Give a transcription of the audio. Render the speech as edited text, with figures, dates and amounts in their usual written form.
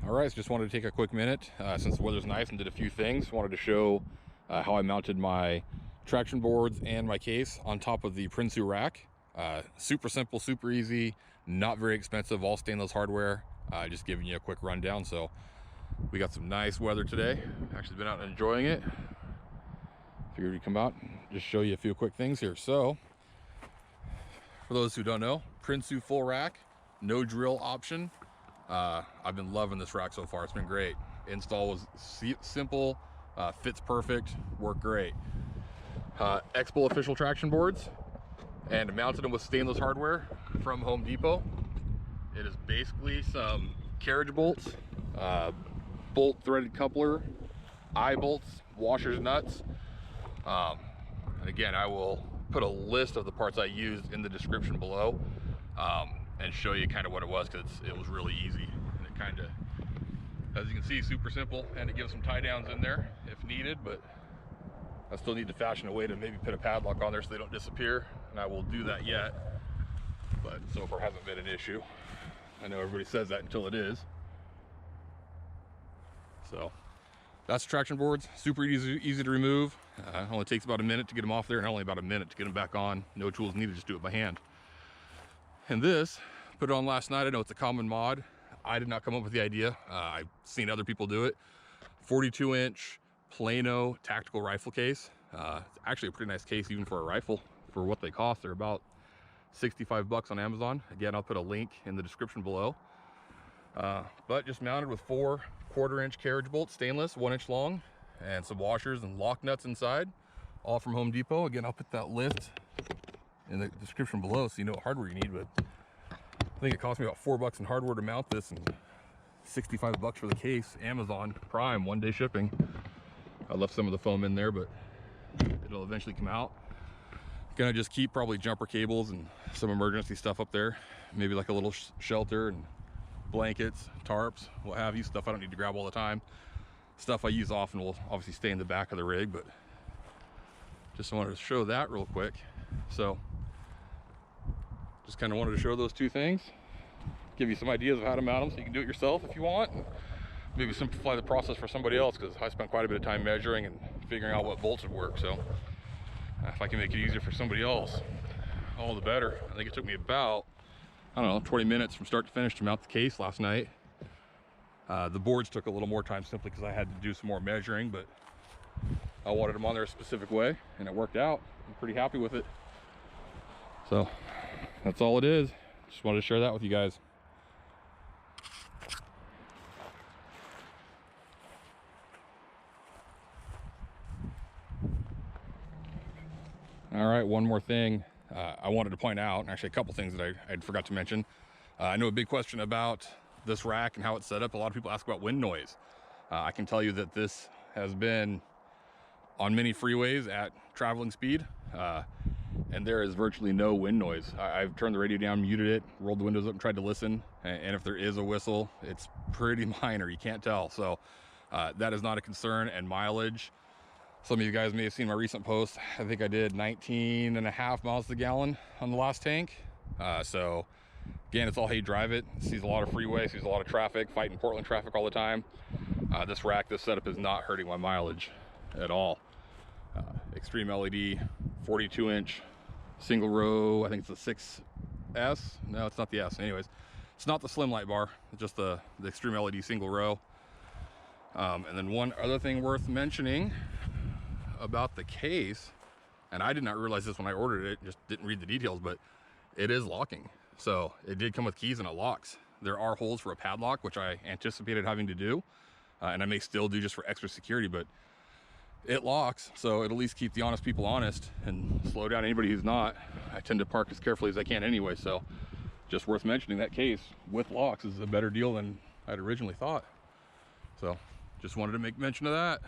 All right, so just wanted to take a quick minute since the weather's nice and did a few things. Wanted to show how I mounted my traction boards and my case on top of the Prinsu rack. Super simple, super easy, not very expensive, all stainless hardware. Just giving you a quick rundown. So we got some nice weather today. Actually been out and enjoying it. Figured we'd come out and just show you a few quick things here. So for those who don't know, Prinsu full rack, no drill option. I've been loving this rack so far. It's been great. Install was simple, fits perfect, worked great. XBull official traction boards, and mounted them with stainless hardware from Home Depot. It is basically some Carriage Bolts, bolt threaded coupler, Eyebolts, washers, nuts. And again, I will put a list of the parts I used in the description below. And show you kind of what it was, because it was really easy, and it kind of, as you can see, super simple, and it gives some tie downs in there if needed. But I still need to fashion a way to maybe put a padlock on there so they don't disappear, and I will do that yet, but so far hasn't been an issue. I know everybody says that until it is. So that's traction boards, super easy to remove. Only takes about a minute to get them off there, and only about a minute to get them back on. No tools needed, just do it by hand. And this, put it on last night. I know it's a common mod. I did not come up with the idea. I've seen other people do it. 42-inch Plano tactical rifle case. It's actually a pretty nice case even for a rifle. For what they cost, they're about 65 bucks on Amazon. Again, I'll put a link in the description below. But just mounted with 4 1/4-inch Carriage Bolts, stainless, 1 inch long, and some washers and lock nuts inside, all from Home Depot. Again, I'll put that list in the description below so you know what hardware you need. But I think it cost me about 4 bucks in hardware to mount this, and 65 bucks for the case. Amazon Prime, 1-day shipping. I left some of the foam in there, but it'll eventually come out. Gonna just keep probably jumper cables and some emergency stuff up there, maybe like a little shelter and blankets, tarps, what have you, stuff I don't need to grab all the time. Stuff I use often will obviously stay in the back of the rig, but just wanted to show that real quick. So just kind of wanted to show those two things, give you some ideas of how to mount them so you can do it yourself if you want, and maybe simplify the process for somebody else, because I spent quite a bit of time measuring and figuring out what bolts would work. So if I can make it easier for somebody else, all the better. I think it took me about, I don't know, 20 minutes from start to finish to mount the case last night. The boards took a little more time simply because I had to do some more measuring, but I wanted them on there a specific way, and it worked out. I'm pretty happy with it. So that's all it is. Just wanted to share that with you guys. All right, one more thing I wanted to point out, and actually a couple things that I forgot to mention. I know a big question about this rack and how it's set up. A lot of people ask about wind noise. I can tell you that this has been on many freeways at traveling speed, and there is virtually no wind noise. I've turned the radio down, muted it, rolled the windows up and tried to listen, and if there is a whistle, it's pretty minor, you can't tell. So that is not a concern. And mileage, some of you guys may have seen my recent post. I think I did 19.5 miles to the gallon on the last tank. So again, it's all how you drive it. Sees a lot of freeway, sees a lot of traffic, fighting Portland traffic all the time. This rack, this setup is not hurting my mileage at all. Extreme LED, 42-inch single row. I think it's the 6S. No, it's not the S. Anyways, it's not the slim light bar. It's just the extreme LED single row. And then one other thing worth mentioning about the case, and I did not realize this when I ordered it, just didn't read the details, but it is locking. So it did come with keys and it locks. There are holes for a padlock, which I anticipated having to do, and I may still do just for extra security, but it locks, so it'll at least keep the honest people honest and slow down anybody who's not. I tend to park as carefully as I can anyway, so just worth mentioning that case with locks is a better deal than I'd originally thought. So just wanted to make mention of that.